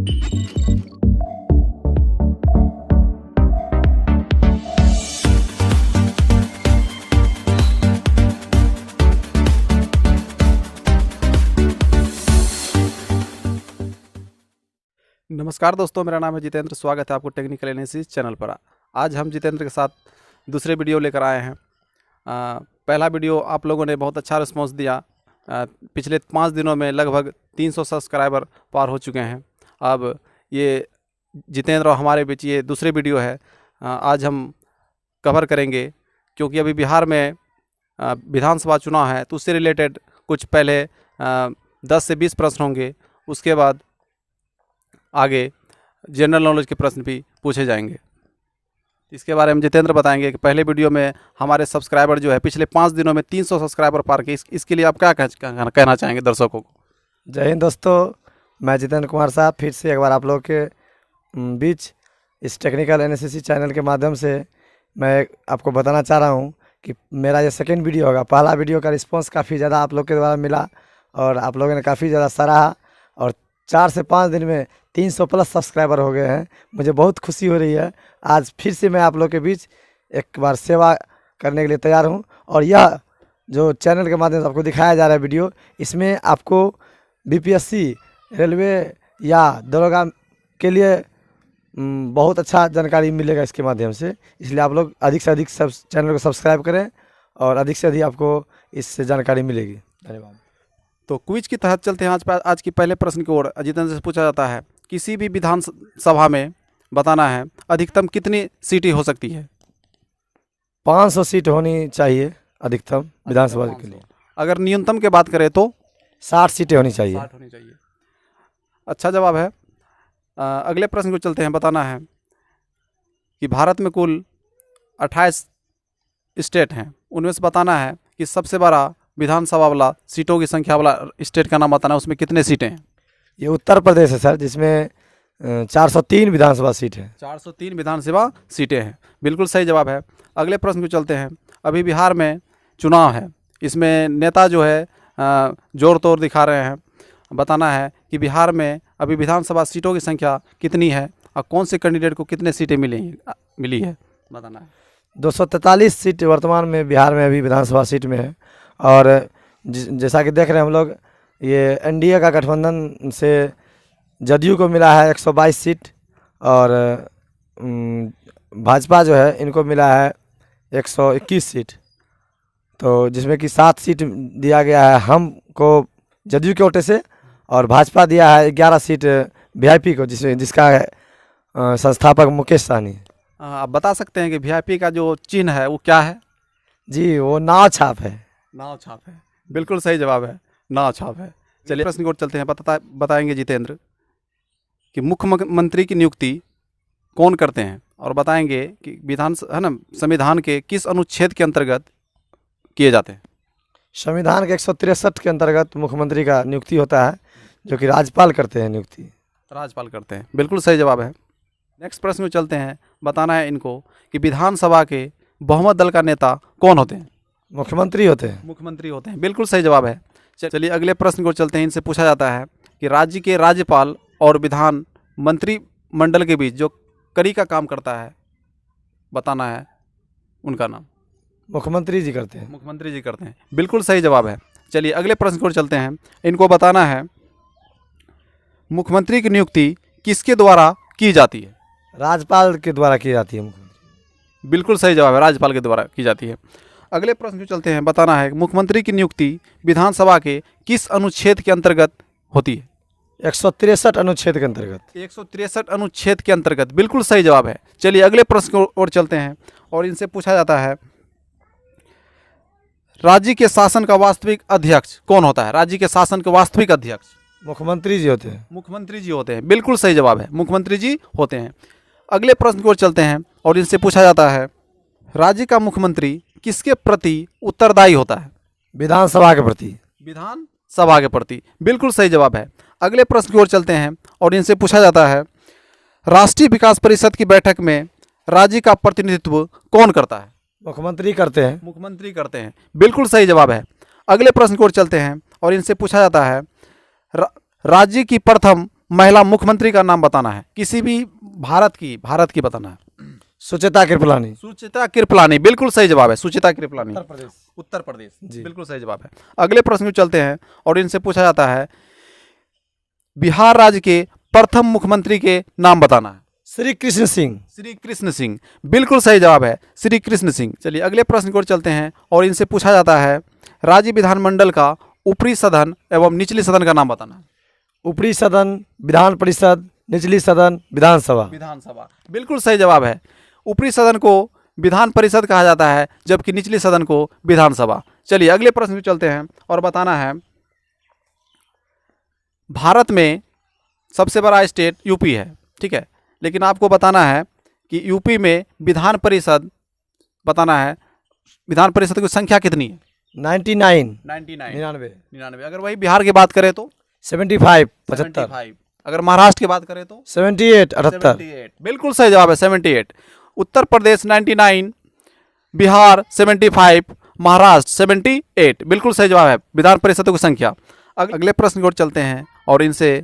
नमस्कार दोस्तों, मेरा नाम है जितेंद्र। स्वागत है आपको टेक्निकल एनालिसिस चैनल पर। आज हम जितेंद्र के साथ दूसरे वीडियो लेकर आए हैं। पहला वीडियो आप लोगों ने बहुत अच्छा रिस्पांस दिया। पिछले 5 दिनों में लगभग 300 सब्सक्राइबर पार हो चुके हैं। अब ये जितेंद्र और हमारे बीच ये दूसरी वीडियो है। आज हम कवर करेंगे क्योंकि अभी बिहार में विधानसभा चुनाव है, तो उससे रिलेटेड कुछ पहले 10 से 20 प्रश्न होंगे। उसके बाद आगे जनरल नॉलेज के प्रश्न भी पूछे जाएंगे। इसके बारे में जितेंद्र बताएंगे कि पहले वीडियो में हमारे सब्सक्राइबर जो है पिछले 5 दिनों में 300 सब्सक्राइबर पार किए। इसके लिए आप क्या कहना चाहेंगे दर्शकों को? जय हिंद दोस्तों, मैं जितेंद्र कुमार साहब फिर से एक बार आप लोग के बीच इस टेक्निकल एनालिसिस चैनल के माध्यम से मैं आपको बताना चाह रहा हूँ कि मेरा ये सेकेंड वीडियो होगा। पहला वीडियो का रिस्पांस काफ़ी ज़्यादा आप लोग के द्वारा मिला और आप लोगों ने काफ़ी ज़्यादा सराहा और 4 से 5 दिन में 300 प्लस सब्सक्राइबर हो गए हैं। मुझे बहुत खुशी हो रही है। आज फिर से मैं आप लोग के बीच एक बार सेवा करने के लिए तैयार हूं। और यह जो चैनल के माध्यम से आपको दिखाया जा रहा है वीडियो, इसमें आपको बीपीएससी, रेलवे या दरोगा के लिए बहुत अच्छा जानकारी मिलेगा इसके माध्यम से। इसलिए आप लोग अधिक से अधिक चैनल को सब्सक्राइब करें और अधिक से अधिक आपको इससे जानकारी मिलेगी। धन्यवाद। तो क्विज की तहत चलते हैं आज की पहले प्रश्न की ओर। जितेंद्र से पूछा जाता है, किसी भी विधानसभा में बताना है अधिकतम कितनी सीटें हो सकती है? 500 सीट होनी चाहिए अधिकतम विधानसभा के लिए। अगर न्यूनतम की बात करें तो 60 सीटें होनी चाहिए। 60 होनी चाहिए। अच्छा जवाब है। अगले प्रश्न को चलते हैं। बताना है कि भारत में कुल 28 स्टेट हैं, उनमें से बताना है कि सबसे बड़ा विधानसभा वाला सीटों की संख्या वाला स्टेट का नाम बताना है, उसमें कितने सीटें हैं? ये उत्तर प्रदेश है सर, जिसमें 403 विधानसभा सीट है। 403 विधानसभा सीटें हैं। बिल्कुल सही जवाब है। अगले प्रश्न को चलते हैं। अभी बिहार में चुनाव है, इसमें नेता जो है जोर तोड़ दिखा रहे हैं। बताना है कि बिहार में अभी विधानसभा सीटों की संख्या कितनी है और कौन से कैंडिडेट को कितने सीटें मिली है, बताना है। 243 सीट वर्तमान में बिहार में अभी विधानसभा सीट में है। और जैसा कि देख रहे हैं हम लोग, ये एनडीए का गठबंधन से जदयू को मिला है 122 सीट और भाजपा जो है इनको मिला है 121 सीट। तो जिसमें कि 7 सीट दिया गया है हमको जदयू के कोटे से और भाजपा दिया है 11 सीट वीआईपी को, जिसका संस्थापक मुकेश सहनी। आप बता सकते हैं कि वीआईपी का जो चिन्ह है वो क्या है? जी, वो नाव छाप है। नाव छाप है। बिल्कुल सही जवाब है, नाव छाप है। चलिए प्रश्न की ओर चलते हैं। बताएंगे जितेंद्र कि मुख्यमंत्री की नियुक्ति कौन करते हैं और बताएंगे कि संविधान के किस अनुच्छेद के अंतर्गत किए जाते हैं? संविधान के 163 के अंतर्गत मुख्यमंत्री का नियुक्ति होता है, जो कि राज्यपाल करते हैं नियुक्ति। राज्यपाल करते हैं। बिल्कुल सही जवाब है। नेक्स्ट प्रश्न में चलते हैं। बताना है इनको कि विधानसभा के बहुमत दल का नेता कौन होते हैं? मुख्यमंत्री होते हैं। मुख्यमंत्री होते हैं। बिल्कुल सही जवाब है। चलिए अगले प्रश्न को चलते हैं। इनसे पूछा जाता है कि राज्य के राज्यपाल और विधान मंत्रिमंडल के बीच जो कड़ी का काम करता है, बताना है उनका नाम। मुख्यमंत्री जी करते हैं। मुख्यमंत्री जी करते हैं। बिल्कुल सही जवाब है। चलिए अगले प्रश्न को चलते हैं। इनको बताना है मुख्यमंत्री की नियुक्ति किसके द्वारा की जाती है? राज्यपाल के द्वारा की जाती है मुख्यमंत्री। बिल्कुल सही जवाब है, राज्यपाल के द्वारा की जाती है। अगले प्रश्न को चलते हैं। बताना है मुख्यमंत्री की नियुक्ति विधानसभा के किस अनुच्छेद के अंतर्गत होती है? 163 अनुच्छेद के अंतर्गत। 163 अनुच्छेद के अंतर्गत। बिल्कुल सही जवाब है। चलिए अगले प्रश्न की ओर चलते हैं और इनसे पूछा जाता है राज्य के शासन का वास्तविक अध्यक्ष कौन होता है? राज्य के शासन के वास्तविक अध्यक्ष मुख्यमंत्री जी होते हैं। मुख्यमंत्री जी होते हैं। बिल्कुल सही जवाब है, मुख्यमंत्री जी होते हैं। अगले प्रश्न की ओर चलते हैं और इनसे पूछा जाता है राज्य का मुख्यमंत्री किसके प्रति उत्तरदायी होता है? विधानसभा के प्रति। विधानसभा के प्रति। बिल्कुल सही जवाब है। अगले प्रश्न की ओर चलते हैं और इनसे पूछा जाता है राष्ट्रीय विकास परिषद की बैठक में राज्य का प्रतिनिधित्व कौन करता है? मुख्यमंत्री करते हैं। मुख्यमंत्री करते हैं। बिल्कुल सही जवाब है। अगले प्रश्न की ओर चलते हैं और इनसे पूछा जाता है राज्य की प्रथम महिला मुख्यमंत्री का नाम बताना है, किसी भी भारत की बताना है। सुचेता कृपलानी। सुचिता कृपलानी, बिल्कुल सही जवाब है, सुचिता कृपलानी। प्रदेश। उत्तर प्रदेश जी। बिल्कुल सही जवाब है। अगले प्रश्न को चलते हैं और इनसे पूछा जाता है बिहार राज्य के प्रथम मुख्यमंत्री के नाम बताना है। श्री कृष्ण सिंह। श्री कृष्ण सिंह, बिल्कुल सही जवाब है, श्री कृष्ण सिंह। चलिए अगले प्रश्न की ओर चलते हैं और इनसे पूछा जाता है राज्य विधानमंडल का ऊपरी सदन एवं निचली सदन का नाम बताना है। ऊपरी सदन विधान परिषद, निचली सदन विधानसभा। विधानसभा, बिल्कुल सही जवाब है। ऊपरी सदन को विधान परिषद कहा जाता है जबकि निचली सदन को विधानसभा। चलिए अगले प्रश्न में चलते हैं और बताना है भारत में सबसे बड़ा स्टेट यूपी है, ठीक है, लेकिन आपको बताना है कि यूपी में विधान परिषद बताना है, विधान परिषद की संख्या कितनी है। 99 99 99 अगर वही बिहार की बात करें तो 75 75 75, अगर महाराष्ट्र की बात करें तो 78 78 78, बिल्कुल सही जवाब है 78। उत्तर प्रदेश 99, बिहार 75, महाराष्ट्र 78, बिल्कुल सही जवाब है विधान परिषदों की संख्या। अगले प्रश्न की ओर चलते हैं और इनसे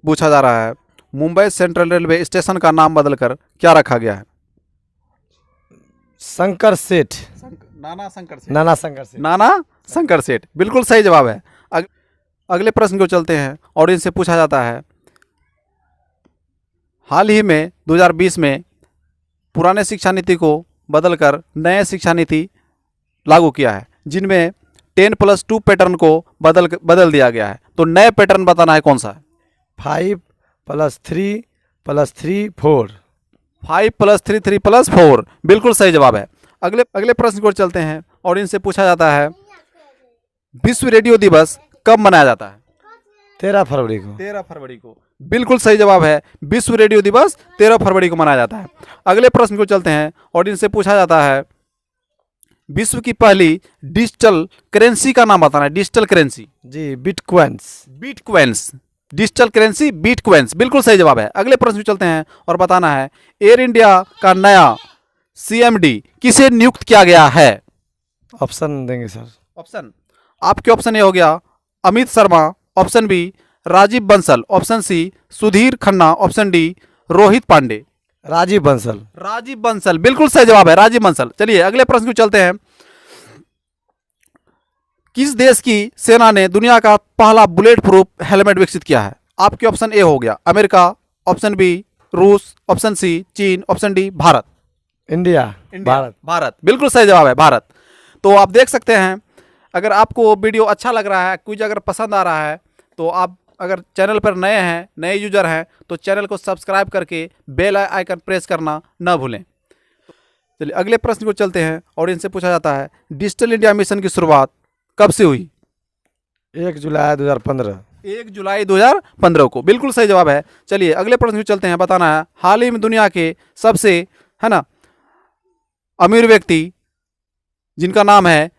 पूछा जा रहा है मुंबई सेंट्रल रेलवे स्टेशन का नाम बदलकर क्या रखा गया है। शंकर सेठ। नाना शंकर सेठ। नाना शंकर सेठ। नाना शंकर सेठ, बिल्कुल सही जवाब है। अगले प्रश्न को चलते हैं और इनसे पूछा जाता है हाल ही में 2020 में पुराने शिक्षा नीति को बदलकर नए शिक्षा नीति लागू किया है जिनमें 10+2 पैटर्न को बदल दिया गया है, तो नए पैटर्न बताना है कौन सा है। 5+3+3 4। 5+3+3+4, बिल्कुल सही जवाब है। अगले प्रश्न की ओर चलते हैं और इनसे पूछा जाता है विश्व रेडियो दिवस कब मनाया जाता है। 13 फरवरी को। 13 फरवरी को, बिल्कुल सही जवाब है, विश्व रेडियो दिवस 13 फरवरी को मनाया जाता है। अगले प्रश्न को चलते हैं और इनसे पूछा जाता है विश्व की पहली डिजिटल करेंसी का नाम बताना है। डिजिटल करेंसी जी, bitcoins. Bitcoins, digital currency bitcoins, बिल्कुल सही जवाब है। अगले प्रश्न को चलते हैं और बताना है एयर इंडिया का नया CMD किसे नियुक्त किया गया है। ऑप्शन देंगे सर। ऑप्शन, आपके ऑप्शन ए हो गया Amit Sharma, option B Rajiv Bansal, option C Sudhir Khanna, option D Rohit Pande. Rajiv Bansal. Rajiv Bansal, बिल्कुल सही जवाब है, राजीव बंसल। चलिए अगले प्रश्न को चलते हैं किस देश की सेना ने दुनिया का पहला बुलेट प्रूफ हेलमेट विकसित किया है। आपके ऑप्शन ए हो गया अमेरिका, ऑप्शन बी रूस, ऑप्शन सी चीन, option D Bharat. India. Bharat. Bharat, बिल्कुल सही जवाब है भारत। तो आप देख सकते हैं अगर आपको वीडियो अच्छा लग रहा है, कुछ अगर पसंद आ रहा है तो आप अगर चैनल पर नए हैं, नए यूजर हैं तो चैनल को सब्सक्राइब करके बेल आइकन प्रेस करना न भूलें। चलिए अगले प्रश्न को चलते हैं और इनसे पूछा जाता है डिजिटल इंडिया मिशन की शुरुआत कब से हुई। 1 जुलाई 2015। 1 जुलाई 2015 को, बिल्कुल सही जवाब है। चलिए अगले प्रश्न को चलते हैं, बताना है हाल ही में दुनिया के सबसे है ना अमीर व्यक्ति जिनका नाम है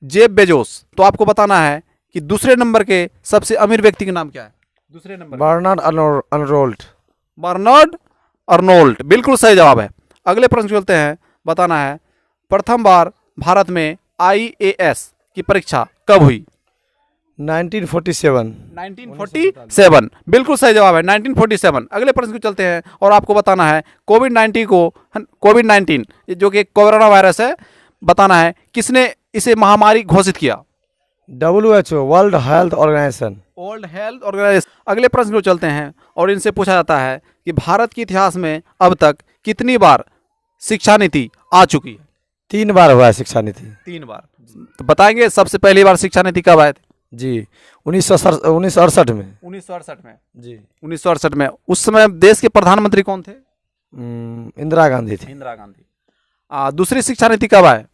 जेफ बेजोस, तो आपको बताना है कि दूसरे नंबर के सबसे अमीर व्यक्ति का नाम क्या है। दूसरे number Bernard Arnault. Bernard Arnault, बिल्कुल सही जवाब है। अगले प्रश्न को चलते हैं, बताना है प्रथम बार भारत में IAS की परीक्षा कब हुई। 1947। 1947, बिल्कुल सही जवाब है 1947। अगले प्रश्न को चलते हैं और आपको बताना है कोविड-19 जो कि कोरोना वायरस है, बताना है किसने इसे महामारी घोषित किया। WHO, world health organisation. World health organisation. अगले प्रश्न को चलते हैं और इनसे पूछा जाता है कि भारत के इतिहास में अब तक कितनी बार शिक्षा नीति आ चुकी है। 3 बार हुआ है शिक्षा नीति। 3 बार। तो बताएंगे सबसे पहली बार शिक्षा नीति कब आए थे। जी, 1968 में। 1968 में। जी, 1968 में। उस समय देश के प्रधानमंत्री कौन थे। इंदिरा गांधी थी। इंदिरा गांधी। दूसरी शिक्षा नीति कब आए।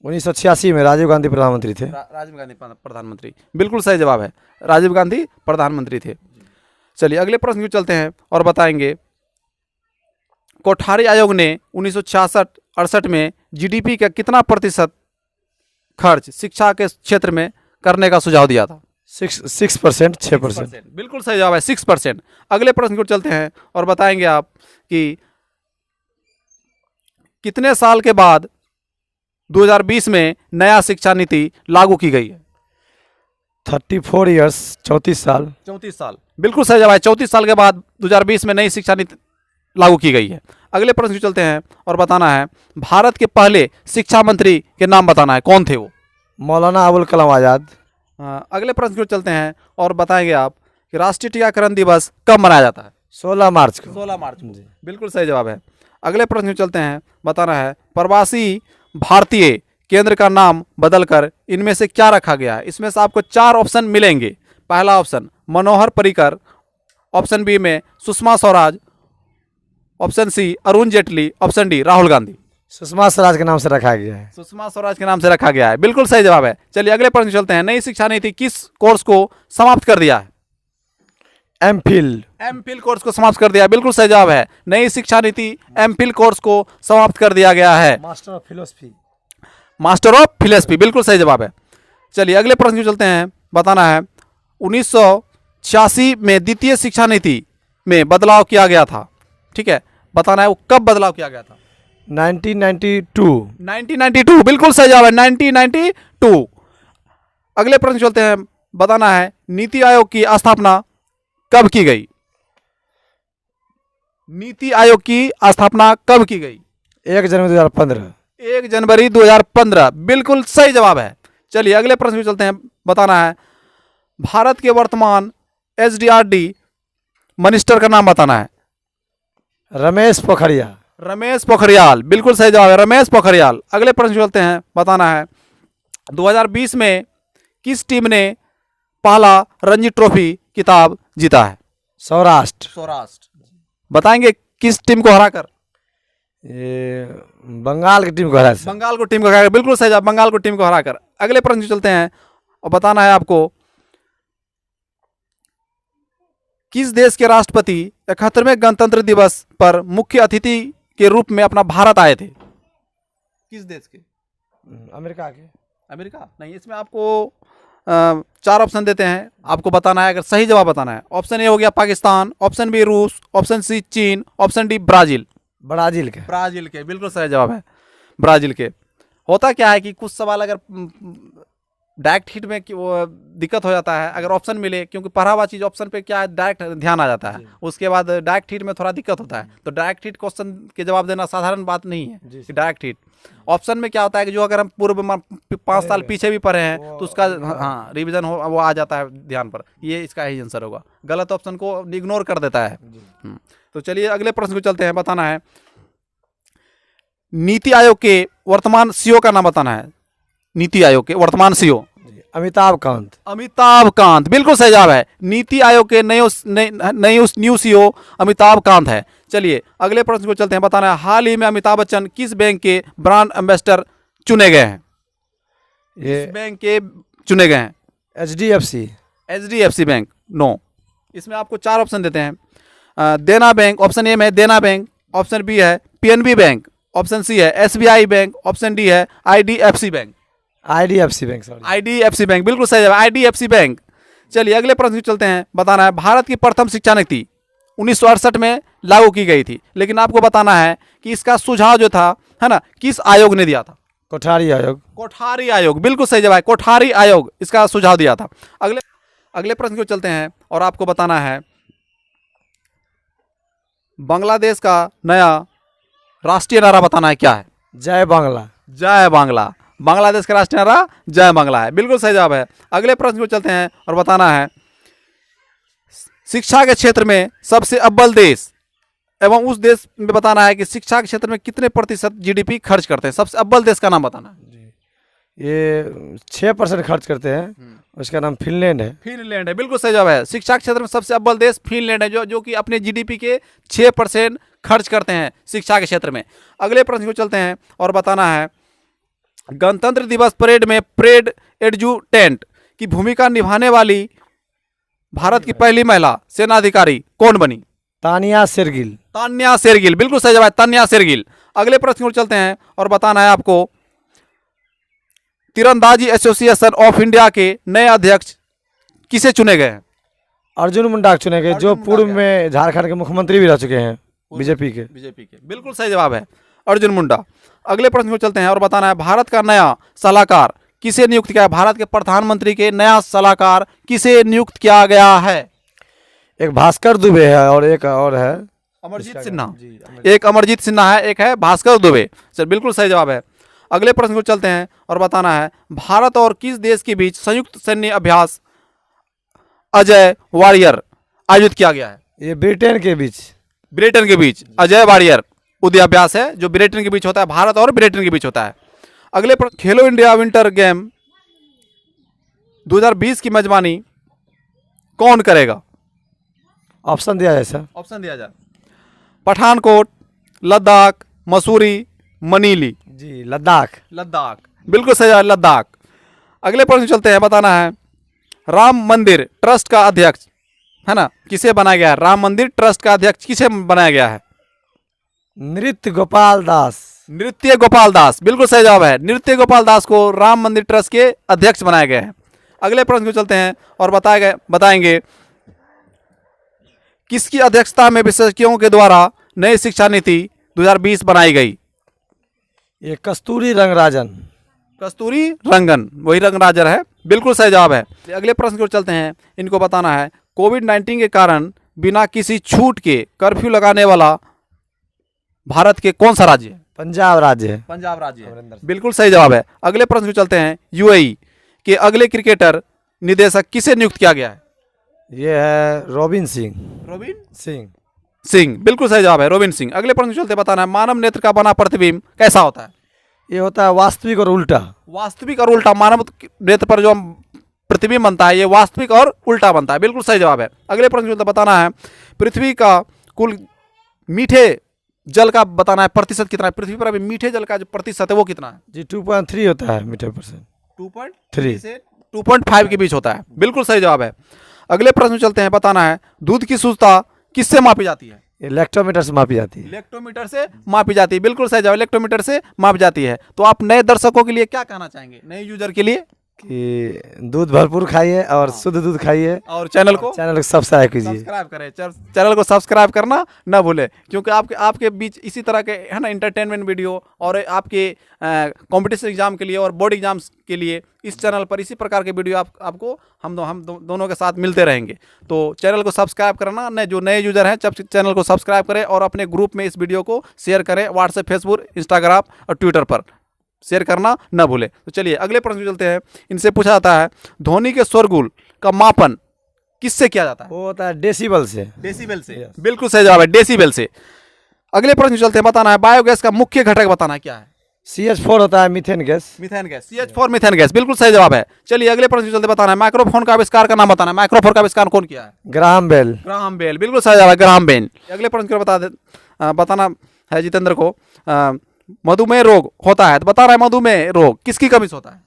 1986 में राजीव गांधी प्रधानमंत्री थे। राजीव गांधी प्रधानमंत्री, बिल्कुल सही जवाब है, राजीव गांधी प्रधानमंत्री थे। चलिए अगले प्रश्न को चलते हैं और बताएंगे कोठारी आयोग ने 1966-68 में GDP का कितना प्रतिशत खर्च शिक्षा के क्षेत्र में करने का सुझाव दिया था। 6%, 6%। बिल्कुल सही जवाब है 6%। अगले प्रश्न को चलते हैं और बताएंगे आप कि कितने साल के बाद 2020 में नया शिक्षा नीति लागू की गई है। 34 ईयर्स, 34 साल। 34 साल, बिल्कुल सही जवाब है। 34 साल के बाद 2020 में नई शिक्षा नीति लागू की गई है। अगले प्रश्न को चलते हैं और बताना है भारत के पहले शिक्षा मंत्री के नाम बताना है, कौन थे वो? मौलाना अबुल कलाम आज़ाद। अगले प्रश्न को चलते हैं और बताएंगे आप कि राष्ट्रीय टीकाकरण दिवस कब मनाया जाता है? 16 मार्च को। 16 मार्च को, बिल्कुल सही जवाब है। अगले प्रश्न को चलते हैं, बताना है प्रवासी भारतीय केंद्र का नाम बदलकर इनमें से क्या रखा गया है? इसमें से आपको 4 ऑप्शन मिलेंगे। पहला option Manohar Parrikar, option B में Sushma Swaraj, option C Arun Jaitley, option D Rahul Gandhi. Sushma Swaraj के नाम से रखा गया है। सुषमा स्वराज के नाम से रखा गया है, बिल्कुल सही जवाब है। चलिए अगले प्रश्न चलते हैं, नई शिक्षा नीति किस कोर्स को समाप्त कर दिया है? एमफिल। एमफिल कोर्स को समाप्त कर दिया है, बिल्कुल सही जवाब है। नई शिक्षा नीति एमफिल कोर्स को समाप्त कर दिया गया है। Master of philosophy. Master of philosophy, बिल्कुल सही जवाब है। चलिए अगले प्रश्न को चलते हैं, बताना है 1986 में द्वितीय शिक्षा नीति में बदलाव किया गया था, ठीक है, बताना है वो कब बदलाव किया गया था? 1992। 1992, बिल्कुल सही जवाब है, 1992। अगले प्रश्न चलते हैं, बताना है नीति आयोग की स्थापना कब की गई? नीति आयोग की स्थापना कब की गई? 1 जनवरी 2015। 1 जनवरी 2015, बिल्कुल सही जवाब है। चलिए अगले प्रश्न में चलते हैं, बताना है भारत के वर्तमान एसडीआरडी मिनिस्टर का नाम बताना है। रमेश पोखरियाल। रमेश पोखरियाल, बिल्कुल सही जवाब है, रमेश पोखरियाल। अगले प्रश्न चलते हैं, बताना है 2020 में किस टीम ने पहला रणजी ट्रॉफी खिताब जीता है? सौराष्ट्र। बताएंगे किस टीम को हराकर? ये बंगाल की टीम को हरा। बंगाल को टीम को हराकर, बिल्कुल सही जवाब, बंगाल को टीम को हराकर। अगले प्रश्न चलते हैं और बताना है आपको किस देश के राष्ट्रपति 71वें गणतंत्र दिवस पर मुख्य अतिथि के रूप में अपना भारत आए थे? किस देश के? अमेरिका के। अमेरिका नहीं, इसमें आपको 4 ऑप्शन देते हैं, आपको बताना है, अगर सही जवाब बताना है। ऑप्शन ए हो गया पाकिस्तान, ऑप्शन बी रूस, ऑप्शन सी चीन, ऑप्शन डी ब्राजील। ब्राजील के। ब्राजील के, बिल्कुल सही जवाब है, ब्राजील के। होता क्या है कि कुछ सवाल अगर डायरेक्ट हिट में वो दिक्कत हो जाता है, अगर ऑप्शन मिले, क्योंकि पढ़ा हुआ चीज़ ऑप्शन पे क्या है डायरेक्ट ध्यान आ जाता है, उसके बाद डायरेक्ट हिट में थोड़ा दिक्कत होता है। तो डायरेक्ट हिट क्वेश्चन के जवाब देना साधारण बात नहीं है कि डायरेक्ट हिट। ऑप्शन में क्या होता है कि जो अगर हम पूर्व 5 साल पीछे भी पढ़े हैं तो उसका हाँ रिविजन हो, वो आ जाता है ध्यान पर। ये इसका ही आंसर होगा, गलत ऑप्शन को इग्नोर कर देता है। तो चलिए अगले प्रश्न को चलते हैं, बताना है नीति आयोग के वर्तमान सीईओ का नाम बताना है। नीति आयोग के वर्तमान सीईओ अमिताभ कांत। अमिताभ कांत, बिल्कुल सही जवाब है। नीति आयोग के न्यू सीईओ अमिताभ कांत है। चलिए अगले प्रश्न को चलते हैं, बताना है हाल ही में अमिताभ बच्चन किस बैंक के ब्रांड एम्बेसडर चुने गए हैं? ये बैंक के चुने गए हैं? HDFC bank no. इसमें आपको 4 ऑप्शन देते हैं। देना बैंक, ऑप्शन ए में देना बैंक, ऑप्शन बी है पीएनबी बैंक, ऑप्शन सी है एसबीआई बैंक, ऑप्शन डी है IDFC bank. IDFC bank, sorry, IDFC bank, बिल्कुल सही जवाब, आईडीएफसी बैंक। चलिए अगले प्रश्न को चलते हैं, बताना है भारत की प्रथम शिक्षा नीति 1968 में लागू की गई थी, लेकिन आपको बताना है कि इसका सुझाव जो था है ना, किस आयोग ने दिया था? कोठारी आयोग। कोठारी आयोग, बिल्कुल सही जवाब, कोठारी आयोग इसका सुझाव दिया था। अगले प्रश्न को चलते हैं और आपको बताना है बांग्लादेश का नया राष्ट्रीय नारा बताना है, क्या है? जय बांग्ला। जय बांग्ला, बांग्लादेश का राष्ट्रीय नारा जय बांग्ला है, बिल्कुल सही जवाब है। अगले प्रश्न को चलते हैं और बताना है शिक्षा के क्षेत्र में सबसे अव्वल देश एवं उस देश में बताना है कि शिक्षा के क्षेत्र में कितने प्रतिशत जीडीपी खर्च करते हैं। सबसे अव्वल देश का नाम बताना है। ये 6% खर्च करते हैं, उसका नाम फिनलैंड है। फिनलैंड है, बिल्कुल सही जवाब है। शिक्षा के क्षेत्र में सबसे अव्वल देश फिनलैंड है, जो कि अपने जीडीपी के 6% खर्च करते हैं शिक्षा के क्षेत्र में। अगले प्रश्न को चलते हैं और बताना है गणतंत्र दिवस परेड में परेड एडजुटेंट की भूमिका निभाने वाली भारत की पहली महिला सेना अधिकारी कौन बनी? तानिया शेरगिल। तान्या शेरगिल, बिल्कुल सही जवाब, तान्या शेरगिल। अगले प्रश्न को चलते हैं और बताना है आपको तीरंदाजी एसोसिएशन ऑफ इंडिया के नए अध्यक्ष किसे चुने गए हैं? अर्जुन मुंडा चुने गए, जो पूर्व में झारखंड के मुख्यमंत्री भी रह चुके हैं बीजेपी के। बिल्कुल सही जवाब है, अर्जुन मुंडा। अगले प्रश्न को चलते हैं और बताना है भारत का नया सलाहकार किसे नियुक्त किया है? भारत के प्रधानमंत्री के नया सलाहकार किसे नियुक्त किया गया है? एक भास्कर दुबे है और एक और है अमरजीत सिन्हा। एक अमरजीत सिन्हा है, एक है भास्कर दुबे। सर बिल्कुल सही जवाब है। अगले प्रश्न को चलते हैं और बताना है, भारत और किस देश के बीच संयुक्त सैन्य अभ्यास अजय वारियर आयोजित किया गया है? ये ब्रिटेन के बीच। ब्रिटेन के बीच अजय वारियर युद्धाभ्यास है जो ब्रिटेन के बीच होता है, भारत और ब्रिटेन के बीच होता है। अगले प्रश्न, खेलो इंडिया विंटर गेम 2020 की मेजबानी कौन करेगा? ऑप्शन दिया है सर। ऑप्शन दिया जाए। पठानकोट, लद्दाख, मसूरी, मनीली। जी लद्दाख। लद्दाख बिल्कुल सही जवाब, लद्दाख। अगले प्रश्न चलते हैं, बताना है, राम मंदिर ट्रस्ट का अध्यक्ष है ना किसे बनाया गया है? राम मंदिर ट्रस्ट का अध्यक्ष किसे बनाया गया है? नृत्य गोपाल दास। नृत्य गोपाल दास बिल्कुल सही जवाब है। नृत्य गोपाल दास को राम मंदिर ट्रस्ट के अध्यक्ष बनाए गए हैं। अगले प्रश्न को चलते हैं और बताएंगे किसकी अध्यक्षता में विशेषज्ञों के द्वारा नई शिक्षा नीति 2020 बनाई गई? ये कस्तूरी रंगराजन। कस्तूरी रंगन, वही रंगराजन है, बिल्कुल सही जवाब है। अगले प्रश्न को चलते हैं, इनको बताना है, कोविड-19 के कारण बिना किसी छूट के कर्फ्यू लगाने वाला भारत के कौन सा राज्य है? पंजाब राज्य है। पंजाब राज्य है, बिल्कुल सही जवाब है। अगले प्रश्न को चलते हैं, यूएई के अगले क्रिकेटर निदेशक किसे नियुक्त किया गया है? ये है रोबिन सिंह। रोबिन सिंह। सिंह बिल्कुल सही जवाब है, रोबिन सिंह। अगले प्रश्न को चलते बताना है, मानव नेत्र का बना प्रतिबिंब कैसा होता है? ये होता है वास्तविक और उल्टा। वास्तविक और उल्टा, मानव नेत्र पर जो हम प्रतिबिंब बनता है ये वास्तविक और उल्टा बनता है, बिल्कुल सही जवाब है। अगले प्रश्न को बताना है, पृथ्वी का कुल मीठे जल का बताना है प्रतिशत कितना है? पृथ्वी पर अभी मीठे जल का जो प्रतिशत है वो कितना है? जी 2.3 होता है मीटर परसेंट। 2.3 से 2.5 के बीच होता है, बिल्कुल सही जवाब है। अगले प्रश्न चलते हैं, बताना है, दूध की शुद्धता किससे मापी जाती है? ये लेक्टोमीटर से मापी जाती है। लेक्टोमीटर से मापी जाती है, बिल्कुल सही जवाब, लेक्टोमीटर से मापी जाती है। तो आप नए दर्शकों के लिए क्या कहना चाहेंगे, नए यूजर के लिए? कि दूध भरपूर खाइए और शुद्ध दूध खाइए और चैनल को सब्सक्राइब कीजिए। सब्सक्राइब करें, चैनल को सब्सक्राइब करना ना भूलें, क्योंकि आपके बीच इसी तरह के है ना एंटरटेनमेंट वीडियो और आपके कंपटीशन एग्जाम के लिए और बोर्ड एग्जाम्स के लिए इस चैनल पर इसी प्रकार के वीडियो आपको हम दोनों के साथ मिलते रहेंगे। तो चैनल को सब्सक्राइब करना, जो नए यूजर हैं चैनल को सब्सक्राइब करें और अपने ग्रुप में इस वीडियो को शेयर करें, व्हाट्सएप, फेसबुक, इंस्टाग्राम और ट्विटर पर शेयर करना न भूलें। तो चलिए अगले प्रश्न को चलते हैं। इनसे पूछा जाता है, ध्वनि के शोरगुल का मापन किससे किया जाता है? वो होता है डेसिबल से। डेसिबल से, बिल्कुल सही जवाब है, डेसिबल से। अगले प्रश्न चलते हैं, बताना है, बायोगैस का मुख्य घटक बताना क्या है? CH4 होता है methane gas. Methane gas, CH4 methane gas, बिल्कुल सही जवाब है। चलिए अगले प्रश्न चलते बताना है, माइक्रोफोन का आविष्कार का नाम बताना है। माइक्रोफोन का आविष्कार कौन किया है? Graham bell. ग्राहम बेल, बिल्कुल सही जवाब है, ग्राहम बेल। अगले प्रश्न को बताना है जितेंद्र को, मधुमेह रोग होता है, तो बता रहा है मधुमेह रोग किसकी कमी से होता है?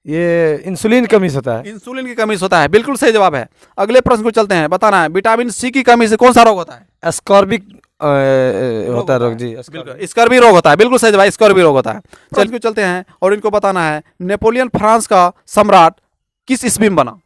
ये इंसुलिन कमी से होता है। इंसुलिन की कमी से होता है, बिल्कुल सही जवाब है। अगले प्रश्न को चलते हैं, बताना है, विटामिन सी की कमी से कौन सा रोग होता है? एस्कॉर्बिक होता है रोग जी। स्कर्वी रोग होता है, बिल्कुल सही जवाब, स्कर्वी रोग होता है। चलिए चलते हैं और इनको बताना है, नेपोलियन फ्रांस का सम्राट किस ईस्वी में बना?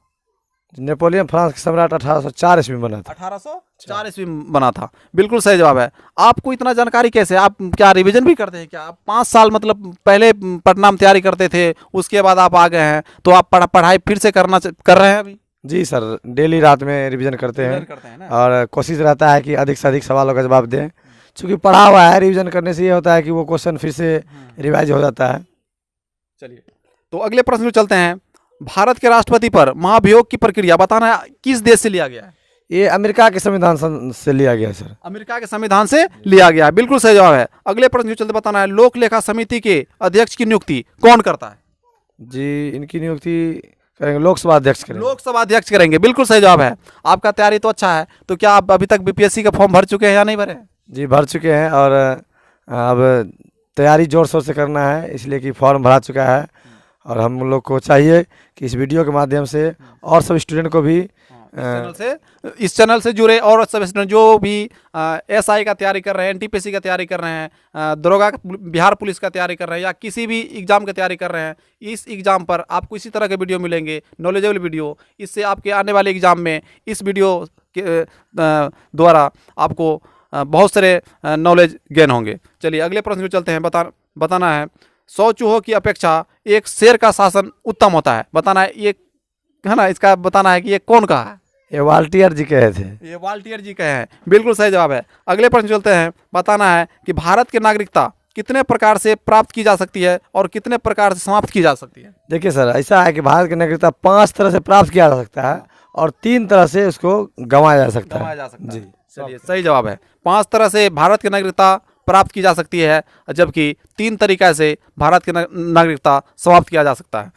नेपोलियन फ्रांस के सम्राट 1804 ईस्वी में बना था। 1804 ईस्वी में बना था, बिल्कुल सही जवाब है। आपको इतना जानकारी कैसे? आप क्या रिवीजन भी करते हैं क्या? आप 5 साल मतलब पहले पटना में तैयारी करते थे, उसके बाद आप आ गए हैं, तो आप पढ़ाई फिर से कर रहे हैं अभी? जी सर, डेली रात में रिवीजन करते हैं और कोशिश रहता है कि अधिक से अधिक सवालों का जवाब दें। चूँकि पढ़ा हुआ है, रिवीजन करने से ये होता है कि वो क्वेश्चन फिर से रिवाइज हो जाता है। चलिए तो अगले प्रश्न को चलते हैं, भारत के राष्ट्रपति पर महाभियोग की प्रक्रिया बताना है किस देश से लिया गया है? ये अमेरिका के संविधान से लिया गया है सर। अमेरिका के संविधान से लिया गया है, बिल्कुल सही जवाब है। अगले प्रश्न को चलते बताना है, लोक लेखा समिति के अध्यक्ष की नियुक्ति कौन करता है? जी इनकी नियुक्ति करेंगे लोकसभा अध्यक्ष करेंगे। लोकसभा अध्यक्ष करेंगे, बिल्कुल सही जवाब है। आपका तैयारी तो अच्छा है, तो क्या आप अभी तक बीपीएससी का फॉर्म भर चुके हैं या नहीं भरे? जी भर चुके हैं और अब तैयारी जोर शोर से करना है, इसलिए कि फॉर्म भरा चुका है। और हम लोग को चाहिए कि इस वीडियो के माध्यम से और सब स्टूडेंट को भी इस चैनल से जुड़े और सब स्टूडेंट जो भी एसआई का तैयारी कर रहे हैं, एनटीपीसी का तैयारी कर रहे हैं, दरोगा बिहार पुलिस का तैयारी कर रहे हैं या किसी भी एग्जाम की तैयारी कर रहे हैं, इस एग्जाम पर आपको इसी तरह के वीडियो मिलेंगे, नॉलेजेबल वीडियो। इससे आपके आने वाले एग्जाम में इस वीडियो के द्वारा आपको बहुत सारे नॉलेज गेन होंगे। चलिए अगले प्रश्न को चलते हैं, बताना है, 100 चूहों की अपेक्षा एक शेर का शासन उत्तम होता है। बताना है ये, है ना, इसका बताना है कि ये कौन कहा है? ये वाल्टियर जी कहे थे। ये वाल्टियर जी कहे हैं, बिल्कुल सही जवाब है। अगले प्रश्न चलते हैं। बताना है कि भारत की नागरिकता कितने प्रकार से प्राप्त की जा सकती है और कितने प्रकार से समाप्त की जा सकती है? देखिए सर, ऐसा है कि भारत की नागरिकता 5 तरह से प्राप्त किया जा सकता है और 3 तरह से उसको गंवाया जा सकता गंवाया है। जा सकता जी। है। चलिए, सही जवाब है। 5 तरह से भारत की नागरिकता प्राप्त की जा सकती है, जबकि 3 तरीका से भारत की नागरिकता समाप्त किया जा सकता है।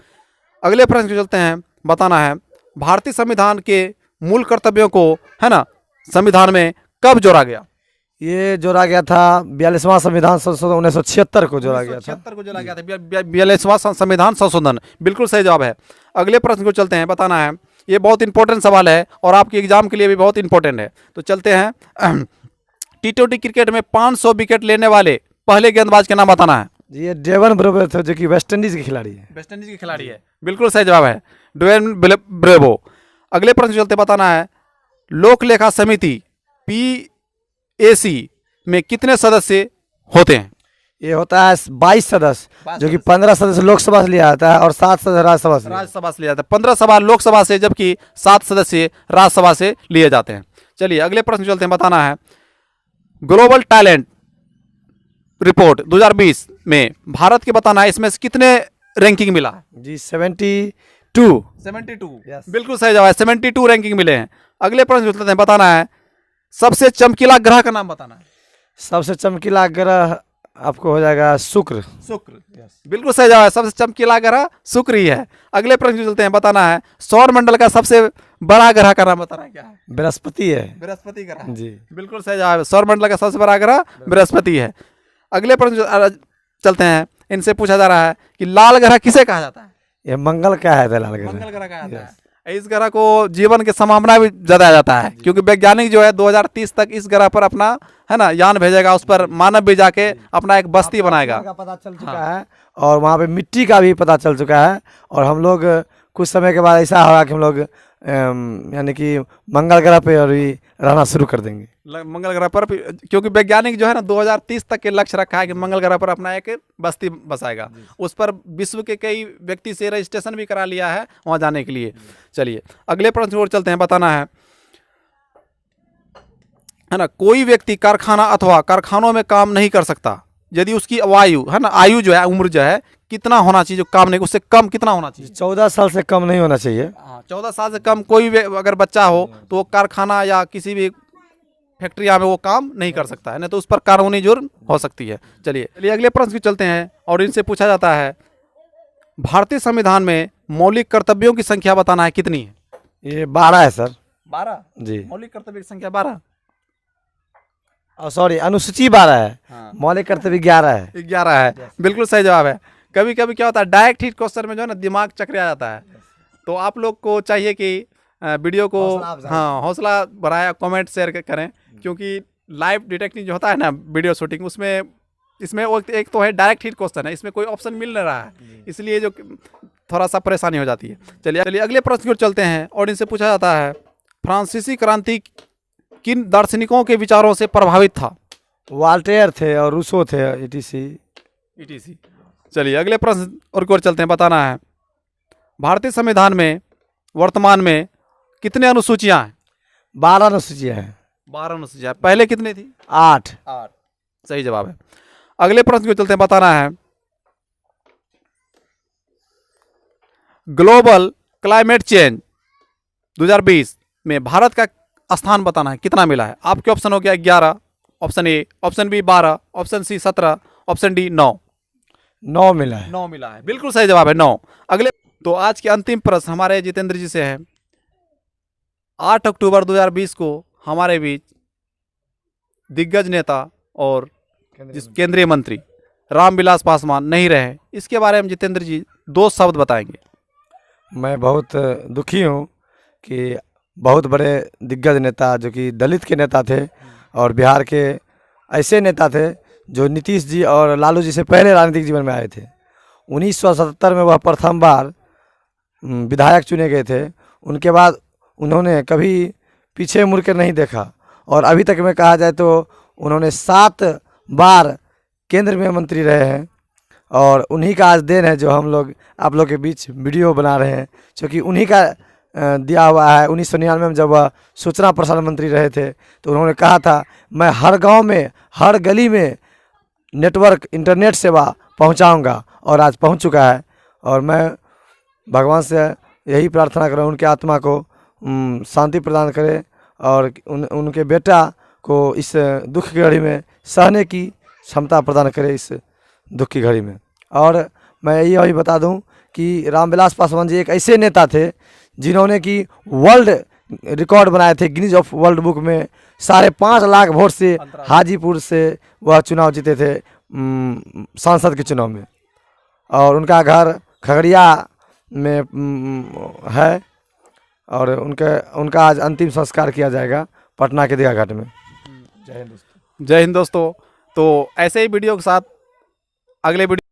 अगले प्रश्न को चलते हैं। बताना है भारतीय संविधान के मूल कर्तव्यों को, है ना, संविधान में कब जोड़ा गया? ये जोड़ा गया था 42वां संविधान संशोधन 1976 को जोड़ा गया था। 1976 को जोड़ा गया था, 42वां संविधान संशोधन, बिल्कुल सही जवाब है। अगले प्रश्न को चलते हैं। बताना है, ये बहुत इंपॉर्टेंट सवाल है और आपके एग्जाम के लिए भी बहुत इंपॉर्टेंट है। तो चलते हैं। टी20 क्रिकेट में 500 विकेट लेने वाले पहले गेंदबाज के नाम बताना है। जी, ये डेवन ब्रेवो थे, जो कि वेस्ट इंडीज के खिलाड़ी है। वेस्ट इंडीज के खिलाड़ी है, बिल्कुल सही जवाब है, डेवन ब्रेवो। अगले प्रश्न चलते, बताना है लोक लेखा समिति PAC में कितने सदस्य होते हैं? ये होता है 22 सदस्य, जो कि 15 सदस्य लोकसभा से लिया जाता है और 7 सदस्य राज्यसभा से। राज्यसभा से लिया जाता है। 15 सभा लोकसभा से, जबकि 7 सदस्य राज्यसभा से लिए जाते हैं। चलिए, अगले प्रश्न चलते हैं। बताना है ग्लोबल टैलेंट रिपोर्ट 2020 में भारत के, बताना है इसमें से कितने रैंकिंग मिला है? जी, 72। 72, Yes. बिल्कुल सही जवाब है। 72 रैंकिंग मिले हैं। अगले प्रश्न चलते हैं। बताना है सबसे चमकीला ग्रह का नाम बताना है। सबसे चमकीला ग्रह आपको हो जाएगा शुक्र। शुक्र, बिल्कुल सही जवाब है। सबसे चमकीला ग्रह शुक्र ही है। अगले प्रश्न चलते हैं। बताना है सौर मंडल का सबसे बड़ा ग्रह का नाम बताना है, क्या है? बृहस्पति है। बृहस्पति ग्रह, जी। बिल्कुल सही जवाब है। सौर मंडल का सबसे बड़ा ग्रह बृहस्पति है। अगले प्रश्न चलते हैं। इनसे पूछा जा रहा है कि लाल ग्रह किसे कहा जाता है? ये मंगल का है लाल ग्रह। मंगल ग्रह कहा जाता है। इस ग्रह को जीवन की संभावना भी जताया जाता है, क्योंकि वैज्ञानिक जो है 2030 तक इस ग्रह पर अपना, है ना, यान भेजेगा। उस पर मानव भी जाके अपना एक बस्ती बनाएगा। का पता चल चुका है और वहाँ पे मिट्टी का भी पता चल चुका है। और हम लोग कुछ समय के बाद ऐसा होगा कि हम लोग यानी कि मंगल ग्रह पे और भी रहना शुरू कर देंगे। मंगल ग्रह पर, क्योंकि वैज्ञानिक जो है ना 2030 तक के लक्ष्य रखा है कि मंगल ग्रह पर अपना एक बस्ती बसाएगा। उस पर विश्व के कई व्यक्ति से रजिस्ट्रेशन भी करा लिया है वहाँ जाने के लिए। चलिए, अगले प्रश्न की ओर चलते हैं। बताना है ना, कोई व्यक्ति कारखाना अथवा कारखानों में काम नहीं कर सकता यदि उसकी आयु, है ना, आयु जो है, उम्र जो है, कितना होना चाहिए जो काम नहीं, उससे कम कितना होना चाहिए? 14 साल से कम नहीं होना चाहिए। हाँ, 14 साल से कम कोई भी अगर बच्चा हो तो वो कारखाना या किसी भी फैक्ट्रिया में वो काम नहीं कर सकता है, नहीं तो उस पर कानूनी जुर्म हो सकती है। चलिए अगले प्रश्न की चलते हैं और इनसे पूछा जाता है भारतीय संविधान में मौलिक कर्तव्यों की संख्या बताना है, कितनी है? ये 12 है सर। 12? जी। मौलिक कर्तव्य की संख्या 12? सॉरी, अनुसूची 12 है। हाँ। मौलिक कर्तव्य 11 है। 11 है, बिल्कुल सही जवाब है। कभी कभी क्या होता है, डायरेक्ट हिट क्वेश्चन में जो है ना दिमाग चकरा जाता है। तो आप लोग को चाहिए कि वीडियो को, हाँ, हौसला बढ़ाया, कमेंट शेयर करें, क्योंकि लाइव डिटेक्टिंग जो होता है ना वीडियो शूटिंग, उसमें इसमें एक तो है डायरेक्ट हिट क्वेश्चन है, इसमें कोई ऑप्शन मिल नहीं रहा है, इसलिए जो थोड़ा सा परेशानी हो जाती है। चलिए अगले प्रश्न की ओर चलते हैं और इनसे पूछा जाता है फ्रांसीसी क्रांति किन दार्शनिकों के विचारों से प्रभावित था? वाल्टेयर थे और रूसो थे, ETC। चलिए अगले प्रश्न और की ओर चलते हैं। बताना है भारतीय संविधान में वर्तमान में कितने अनुसूचियां हैं? 12 अनुसूचियां हैं। 12 अनुसूचियां। पहले कितनी थी? 8। सही जवाब है। अगले प्रश्न की ओर चलते हैं। बताना है ग्लोबल क्लाइमेट चेंज 2020 में भारत का स्थान बताना है, कितना मिला है? आपके ऑप्शन हो गया 11, option A, option B 12, option C 17, option D 9। 9 मिला है। 9 मिला है, बिल्कुल सही जवाब है, 9। अगले, तो आज के अंतिम प्रश्न हमारे जितेंद्र जी से है। 8 अक्टूबर 2020 को हमारे बीच दिग्गज नेता और केंद्रीय मंत्री रामविलास पासवान नहीं रहे, इसके बारे में जितेंद्र जी 2 शब्द बताएंगे। मैं बहुत दुखी हूँ कि बहुत बड़े दिग्गज नेता, जो कि दलित के नेता थे और बिहार के ऐसे नेता थे जो नीतीश जी और लालू जी से पहले राजनीतिक जीवन में आए थे। 1977 में वह प्रथम बार विधायक चुने गए थे। उनके बाद उन्होंने कभी पीछे मुड़ कर नहीं देखा और अभी तक में कहा जाए तो उन्होंने 7 बार केंद्र में मंत्री रहे हैं और उन्हीं का आज देन है जो हम लोग आप लोग के बीच वीडियो बना रहे हैं, क्योंकि उन्हीं का दिया हुआ है। 1999 में जब वह सूचना प्रसारण मंत्री रहे थे तो उन्होंने कहा था मैं हर गांव में हर गली में नेटवर्क इंटरनेट सेवा पहुंचाऊंगा, और आज पहुंच चुका है। और मैं भगवान से यही प्रार्थना करूँ उनके आत्मा को शांति प्रदान करे और उनके बेटा को इस दुख की घड़ी में सहने की क्षमता प्रदान करे इस दुख की घड़ी में। और मैं यही बता दूं कि रामविलास पासवान जी एक ऐसे नेता थे जिन्होंने कि वर्ल्ड रिकॉर्ड बनाए थे गिनीज ऑफ वर्ल्ड बुक में। 5.5 लाख वोट से हाजीपुर से वह चुनाव जीते थे सांसद के चुनाव में, और उनका घर खगड़िया में है, और उनका आज अंतिम संस्कार किया जाएगा पटना के दीघा घाट में। जय हिंद दोस्तों। जय हिंद दोस्तों। तो ऐसे ही वीडियो के साथ अगले वीडियो